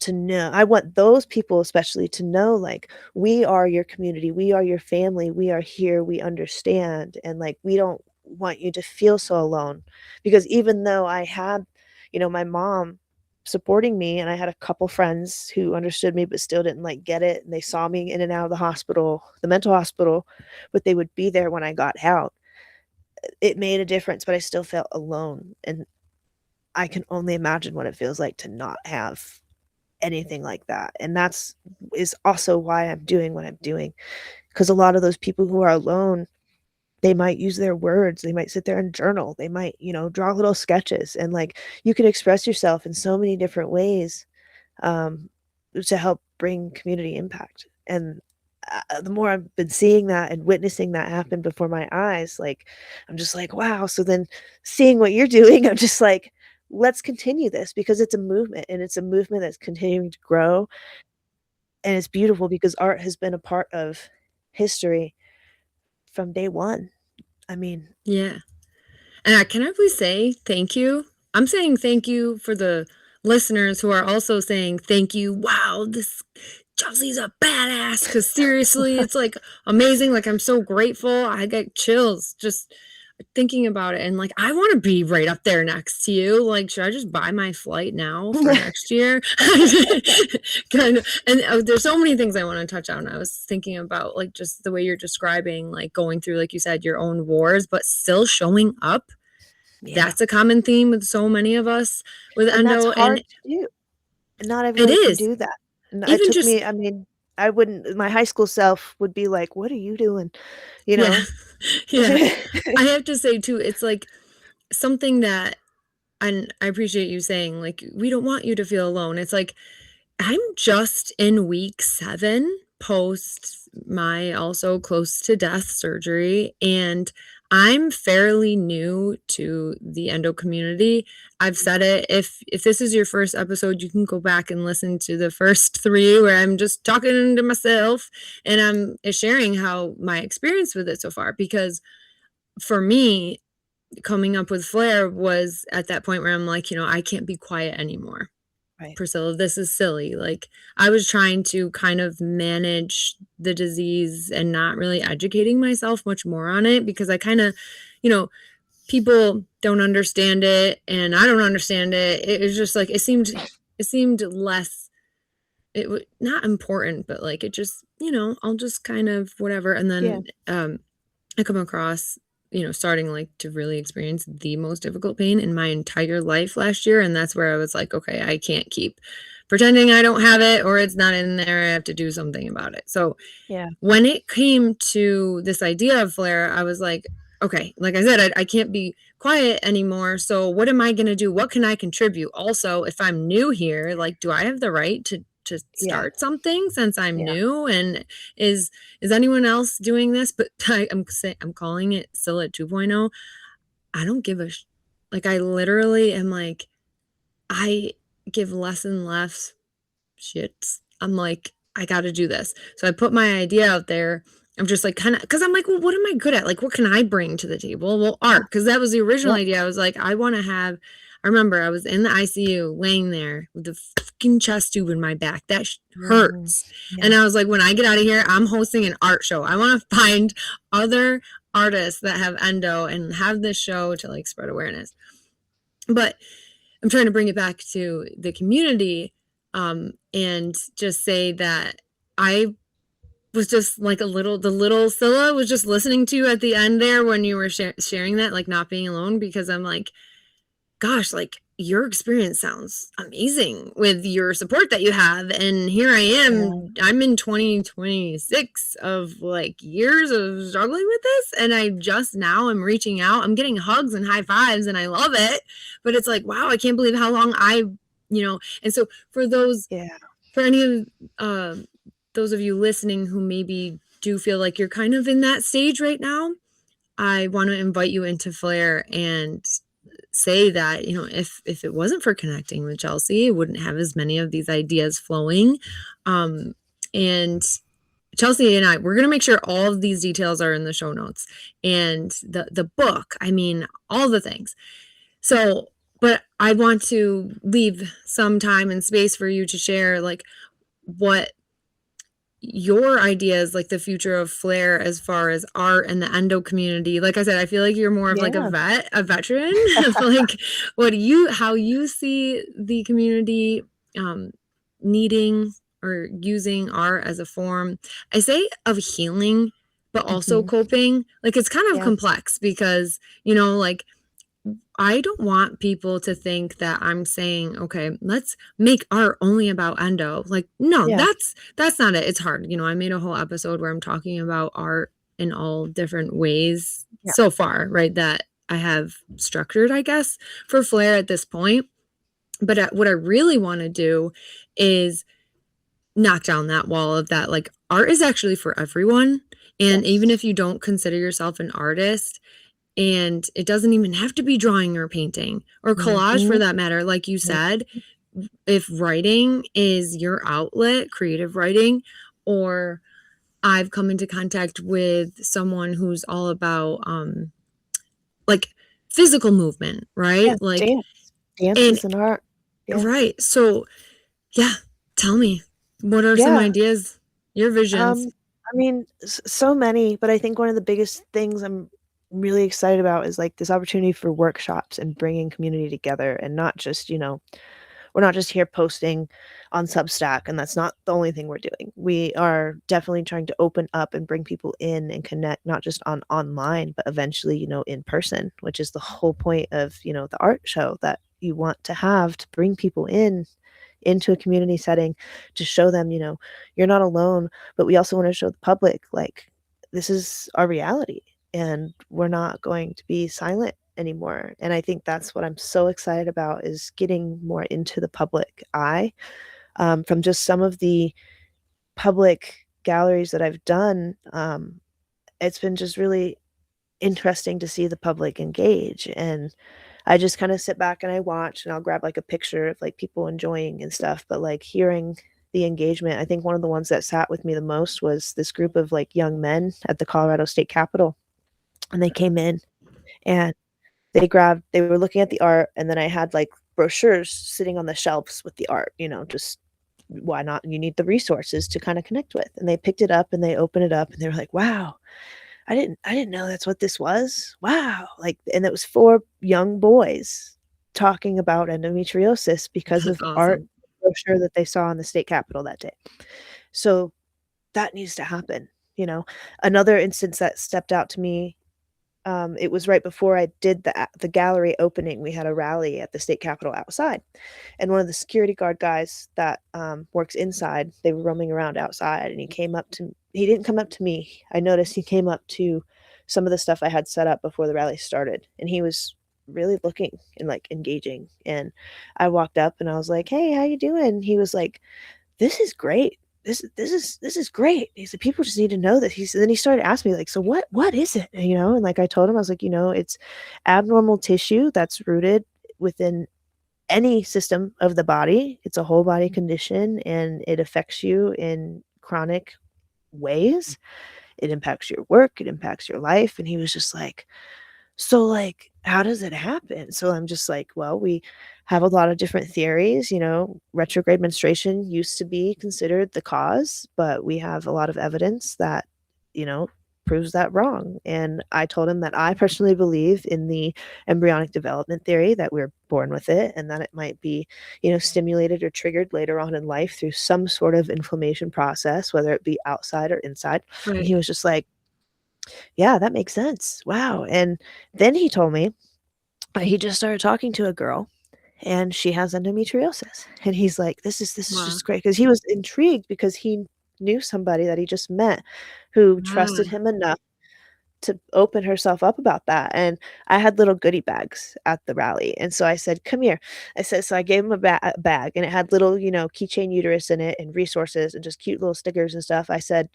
[SPEAKER 2] those people especially to know, like, we are your community, we are your family, we are here, we understand, and, like, we don't want you to feel so alone. Because even though I had, my mom supporting me and I had a couple friends who understood me but still didn't, like, get it, and they saw me in and out of the hospital, the mental hospital, but they would be there when I got out. It made a difference, but I still felt alone, and I can only imagine what it feels like to not have anything like that, and is also why I'm doing what I'm doing. Because a lot of those people who are alone, they might use their words, they might sit there and journal, they might, draw little sketches, and, like, you can express yourself in so many different ways, um, to help bring community impact, and, the more I've been seeing that and witnessing that happen before my eyes, like, I'm just like, "Wow," so then seeing what you're doing, I'm just like, "Let's continue this," because it's a movement, and it's a movement that's continuing to grow, and it's beautiful because art has been a part of history from day one. I mean
[SPEAKER 1] Yeah. And can I please say thank you? I'm saying thank you for the listeners who are also saying thank you. Wow, this Chelsea's a badass. Because seriously, it's like amazing. Like, I'm so grateful. I get chills just thinking about it. And like, I want to be right up there next to you. Like, should I just buy my flight now for next year? Kind of. And there's so many things I want to touch on. I was thinking about like just the way you're describing, like going through, like you said, your own wars, but still showing up.
[SPEAKER 2] Yeah.
[SPEAKER 1] That's a common theme with so many of us with
[SPEAKER 2] And that's
[SPEAKER 1] endo,
[SPEAKER 2] hard
[SPEAKER 1] and
[SPEAKER 2] to do. And not
[SPEAKER 1] it
[SPEAKER 2] everybody can
[SPEAKER 1] is.
[SPEAKER 2] do that. And it
[SPEAKER 1] Even
[SPEAKER 2] took
[SPEAKER 1] just
[SPEAKER 2] me, I mean, I wouldn't, my high school self would be like, "What are you doing?" You
[SPEAKER 1] yeah.
[SPEAKER 2] know?
[SPEAKER 1] Yeah. I have to say too, it's like something that, and I appreciate you saying, like, we don't want you to feel alone. It's like I'm just in week 7 post my also close to death surgery, and I'm fairly new to the endo community. I've said it. If this is your first episode, you can go back and listen to the first 3 where I'm just talking to myself and I'm sharing how my experience with it so far. Because for me, coming up with Flare was at that point where I'm like, I can't be quiet anymore.
[SPEAKER 2] Right.
[SPEAKER 1] Priscilla, this is silly. Like, I was trying to kind of manage the disease and not really educating myself much more on it, because I kind of, people don't understand it and I don't understand it. It was just like, it seemed less, it was not important, but like, it just, I'll just kind of whatever. And
[SPEAKER 2] Yeah.
[SPEAKER 1] then, I come across, starting like to really experience the most difficult pain in my entire life last year. And that's where I was like, okay, I can't keep pretending I don't have it or it's not in there. I have to do something about it. So
[SPEAKER 2] Yeah.
[SPEAKER 1] when it came to this idea of Flare, I was like, okay, like I said, I can't be quiet anymore. So what am I going to do? What can I contribute? Also, if I'm new here, like, do I have the right to
[SPEAKER 2] Yeah.
[SPEAKER 1] start something since I'm
[SPEAKER 2] Yeah.
[SPEAKER 1] new? And is anyone else doing this? But I'm calling it Scylla 2.0. I don't give a like, I literally am like, I give less and less shits. I'm like, I got to do this. So I put my idea out there. I'm just like, kind of, because I'm like, well, what am I good at? Like, what can I bring to the table? Well, art, because that was the original
[SPEAKER 2] Yep.
[SPEAKER 1] idea. I was like, I want to have, I remember I was in the ICU laying there with the fucking chest tube in my back. That hurts.
[SPEAKER 2] Yeah.
[SPEAKER 1] And I was like, when I get out of here, I'm hosting an art show. I want to find other artists that have endo and have this show to like spread awareness. But I'm trying to bring it back to the community, and just say that I was just like the little Scylla was just listening to you at the end there when you were sharing that, like not being alone, because I'm like, gosh, like your experience sounds amazing with your support that you have. And here I am, I'm in 2026 of like years of struggling with this. And I just now am reaching out. I'm getting hugs and high fives and I love it. But it's like, wow, I can't believe how long and so for any of those of you listening who maybe do feel like you're kind of in that stage right now, I want to invite you into Flare and say that, if it wasn't for connecting with Chelsea, it wouldn't have as many of these ideas flowing. And Chelsea and I, we're going to make sure all of these details are in the show notes, and the book, I mean, all the things. So, but I want to leave some time and space for you to share like what your ideas, like the future of Flare as far as art and the endo community. Like I said, I feel like you're more of like a veteran of like how you see the community needing or using art as a form, I say, of healing, but also coping. Like, it's kind of complex because, like, I don't want people to think that I'm saying, okay, let's make art only about endo. Like, no, that's not it. It's hard. I made a whole episode where I'm talking about art in all different ways so far, right? That I have structured, I guess, for Flare at this point. But what I really want to do is knock down that wall of that, like, art is actually for everyone. And even if you don't consider yourself an artist, and it doesn't even have to be drawing or painting or collage for that matter. Like you said, if writing is your outlet, creative writing, or I've come into contact with someone who's all about like physical movement, right? Like
[SPEAKER 2] Dance. Dance
[SPEAKER 1] And
[SPEAKER 2] is an art. Yeah.
[SPEAKER 1] right. So, yeah, tell me, what are some
[SPEAKER 2] Yeah.
[SPEAKER 1] ideas, your visions?
[SPEAKER 2] I mean, so many, but I think one of the biggest things I'm really excited about is like this opportunity for workshops and bringing community together and not just, we're not just here posting on Substack, and that's not the only thing we're doing. We are definitely trying to open up and bring people in and connect, not just on online, but eventually, in person, which is the whole point of, the art show that you want to have to bring people into a community setting to show them, you're not alone, but we also want to show the public like this is our reality and we're not going to be silent anymore. And I think that's what I'm so excited about is getting more into the public eye from just some of the public galleries that I've done. It's been just really interesting to see the public engage, and I just kinda sit back and I watch, and I'll grab, like, a picture of, like, people enjoying and stuff, but, like, hearing the engagement, I think one of the ones that sat with me the most was this group of, like, young men at the Colorado State Capitol, and they came in, and they were looking at the art, and then I had, like, brochures sitting on the shelves with the art, just why not? You need the resources to kinda connect with, and they picked it up, and they opened it up, and they were like, "Wow, I didn't know that's what this was. Wow." Like, and it was 4 young boys talking about endometriosis because
[SPEAKER 1] That's
[SPEAKER 2] of art
[SPEAKER 1] awesome.
[SPEAKER 2] brochure that they saw in the state capitol that day. So, that needs to happen, you know? Another instance that stepped out to me, it was right before I did the gallery opening, we had a rally at the state capitol outside, and one of the security guard guys that, works inside, they were roaming around outside, and he didn't come up to me. I noticed he came up to some of the stuff I had set up before the rally started, and he was really looking and, like, engaging, and I walked up and I was like, "Hey, how you doing?" He was like, "This is great. This is great." He said, "People just need to know that." Then he started asking me, like, "So what is it?" And, like, I told him, I was like, "It's abnormal tissue that's rooted within any system of the body. It's a whole body condition, and it affects you in chronic ways. It impacts your work, it impacts your life." And he was just like, "So, like, how does it happen?" So I'm just like, "Well, we have a lot of different theories, retrograde menstruation used to be considered the cause, but we have a lot of evidence that, you know, proves that wrong." And I told him that I personally believe in the embryonic development theory, that we're born with it and that it might be, stimulated or triggered later on in life through some sort of inflammation process, whether it be outside or inside. And
[SPEAKER 1] Right.
[SPEAKER 2] he was just like, "Yeah, that makes sense. Wow." And then he told me he just started talking to a girl, and she has endometriosis. And he's like, "This is
[SPEAKER 1] Wow.
[SPEAKER 2] just great," because he was intrigued because he knew somebody that he just met who trusted
[SPEAKER 1] Yeah.
[SPEAKER 2] him enough to open herself up about that. And I had little goodie bags at the rally, and so I said, "Come here." I said, so I gave him a bag, and it had little, keychain uterus in it and resources and just cute little stickers and stuff. I said,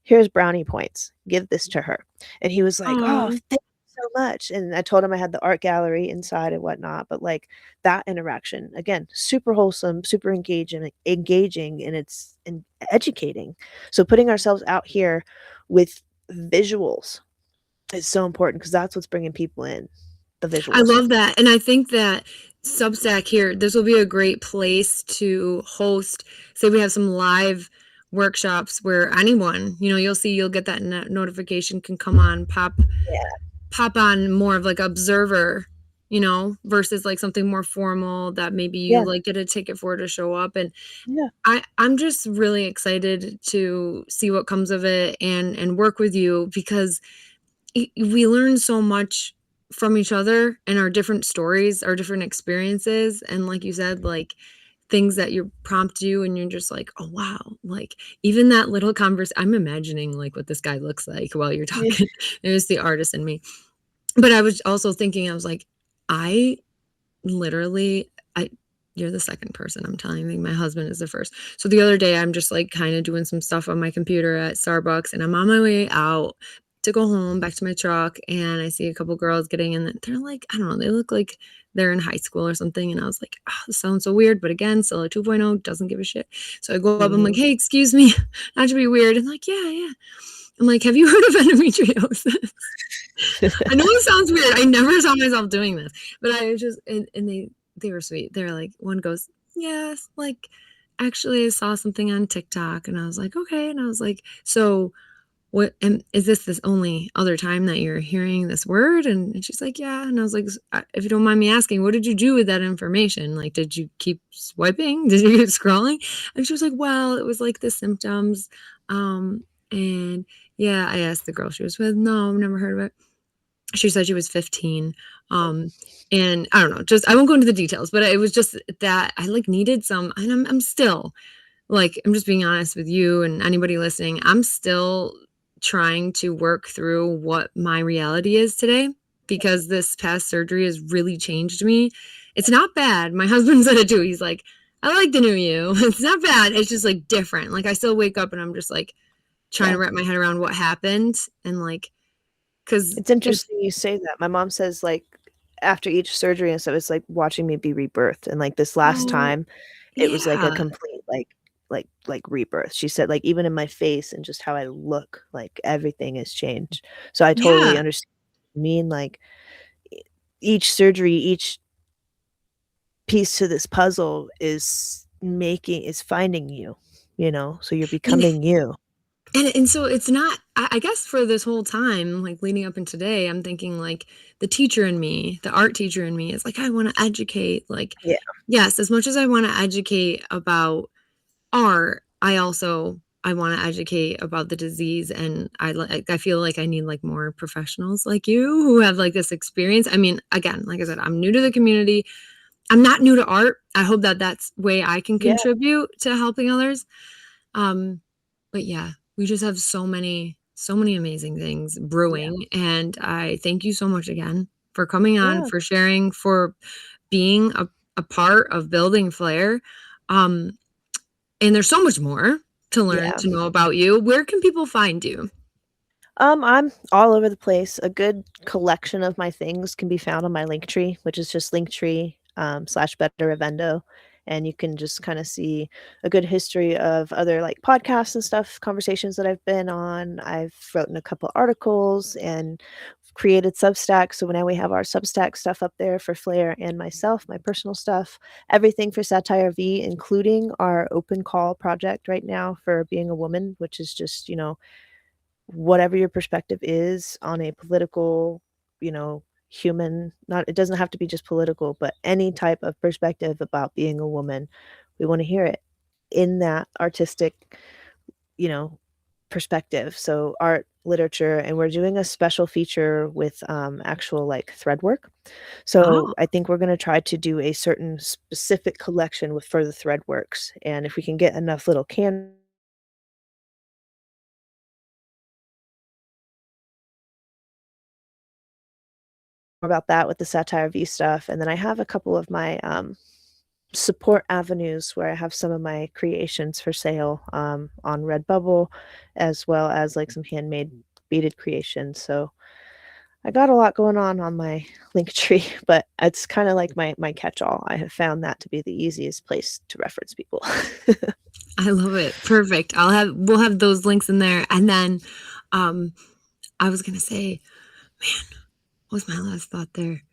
[SPEAKER 2] "Here's brownie points. Give this to her." And he was like, "Oh,
[SPEAKER 1] Oh,
[SPEAKER 2] thank you so much." And I told him I had the art gallery inside and whatnot, but, like, that interaction, again, super wholesome, super engaging, and it's educating. So putting ourselves out here with visuals, it's so important because that's what's bringing people in, the
[SPEAKER 1] I
[SPEAKER 2] visuals.
[SPEAKER 1] love that. And I think that Substack here, this will be a great place to host. Say we have some live workshops where anyone, you'll get that notification can come on,
[SPEAKER 2] Yeah,
[SPEAKER 1] pop on more of like observer, versus like something more formal that maybe you
[SPEAKER 2] yeah,
[SPEAKER 1] like get a ticket for to show up. And
[SPEAKER 2] yeah,
[SPEAKER 1] I'm just really excited to see what comes of it and work with you because we learn so much from each other and our different stories, our different experiences. And like you said, like things that you prompt you and you're just like, oh, wow. Like even that little I'm imagining like what this guy looks like while you're
[SPEAKER 2] yeah,
[SPEAKER 1] talking. There's the artist in me. But I was also thinking, I was like, I literally, you're the second person I'm telling. I think my husband is the first. So the other day, I'm just like kind of doing some stuff on my computer at Starbucks, and I'm on my way out to go home back to my truck, and I see a couple girls getting in. They're like, I don't know, they look like they're in high school or something. And I was like, oh, this sounds so weird. But again, still a 2.0, doesn't give a shit. So I go up, I'm like,
[SPEAKER 2] mhm.
[SPEAKER 1] hey, excuse me, not to be weird. And like, yeah, yeah. I'm like, have you heard of endometriosis? I know it sounds weird. I never saw myself doing this, but I was just, and they they were sweet. They're like, one goes, yes, like, actually, I saw something on TikTok, and I was like, okay. And I was like, so what, and is this only other time that you're hearing this word? And she's like, yeah. And I was like, if you don't mind me asking, what did you do with that information? Like, did you keep swiping? Did you keep scrolling? And she was like, well, it was like the symptoms. And yeah, I asked the girl she was with, no, I've never heard of it. She said she was 15. And I don't know, just, I won't go into the details, but it was just that I like needed some, and I'm still like, I'm just being honest with you and anybody listening. I'm still trying to work through what my reality is today, because this past surgery has really changed me. It's not bad. My husband said it too. He's like, I like the new you. It's not bad. It's just like different. Like, I still wake up and I'm just like trying to wrap my head around what happened. And like, because
[SPEAKER 2] It's interesting you say that. My mom says, like, after each surgery and stuff, it's like watching me be rebirthed. And like this last time, it was like a
[SPEAKER 1] yeah,
[SPEAKER 2] complete like rebirth. She said, like, even in my face and just how I look, like everything has changed. So I totally
[SPEAKER 1] yeah.
[SPEAKER 2] understand what you mean, like each surgery, each piece to this puzzle is finding you, you know, so you're
[SPEAKER 1] And
[SPEAKER 2] becoming you.
[SPEAKER 1] And so it's not, I guess for this whole time, like leading up in today, I'm thinking like the teacher in me, the art teacher in me is like, I want to educate. Like,
[SPEAKER 2] Yeah.
[SPEAKER 1] yes, as much as I want to educate about art, I want to educate about the disease. And I feel like I need like more professionals like you who have like this experience. I mean, again, like I said, I'm new to the community. I'm not new to art. I hope that that's way I can
[SPEAKER 2] Yeah.
[SPEAKER 1] contribute to helping others. But yeah, we just have so many amazing things
[SPEAKER 2] Yeah.
[SPEAKER 1] brewing. And I thank you so much again for coming on,
[SPEAKER 2] Yeah.
[SPEAKER 1] for sharing, for being a part of building Flair. Um, and there's so much more to learn,
[SPEAKER 2] Yeah.
[SPEAKER 1] to know about you. Where can people find you?
[SPEAKER 2] I'm all over the place. A good collection of my things can be found on my Linktree, which is just Linktree slash Better Evendo. And you can just kind of see a good history of other like podcasts and stuff, conversations that I've been on. I've written a couple articles and created Substack. So now we have our Substack stuff up there for Flair and myself, my personal stuff, everything for Satire V, including our open call project right now for being a woman, which is just, you know, whatever your perspective is on a political, you know, human, not, it doesn't have to be just political, but any type of perspective about being a woman, we want to hear it in that artistic, you know, perspective. So art, literature, and we're doing a special feature with actual like thread work. So
[SPEAKER 1] Oh,
[SPEAKER 2] I think we're going to try to do a certain specific collection with further thread works, and if we can get enough little can about that with the Satire V stuff. And then I have a couple of my support avenues where I have some of my creations for sale on Redbubble, as well as like some handmade beaded creations. So I got a lot going on my link tree, but it's kind of like my catch-all. I have found that to be the easiest place to reference people.
[SPEAKER 1] I love it. Perfect. We'll have those links in there. And then I was gonna say, man, what was my last thought there?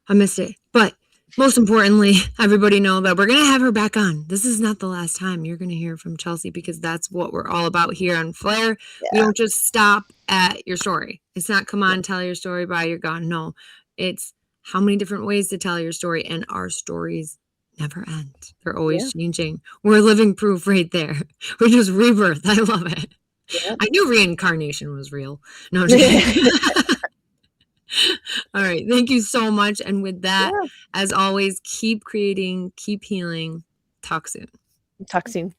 [SPEAKER 1] I missed it. But most importantly, everybody know that we're going to have her back on. This is not the last time you're going to hear from Chelsea, because that's what we're all about here on Flair. We
[SPEAKER 2] Yeah.
[SPEAKER 1] don't just stop at your story. It's not come on,
[SPEAKER 2] Yeah.
[SPEAKER 1] tell your story, bye, you're gone. No, it's how many different ways to tell your story. And our stories never end. They're
[SPEAKER 2] Yeah.
[SPEAKER 1] always changing. We're living proof right there. We're just rebirth. I love it.
[SPEAKER 2] Yeah.
[SPEAKER 1] I knew reincarnation was real. No, I'm just kidding. All right. Thank you so much. And with that,
[SPEAKER 2] Yeah.
[SPEAKER 1] as always, keep creating, keep healing. Talk soon.
[SPEAKER 2] Talk soon.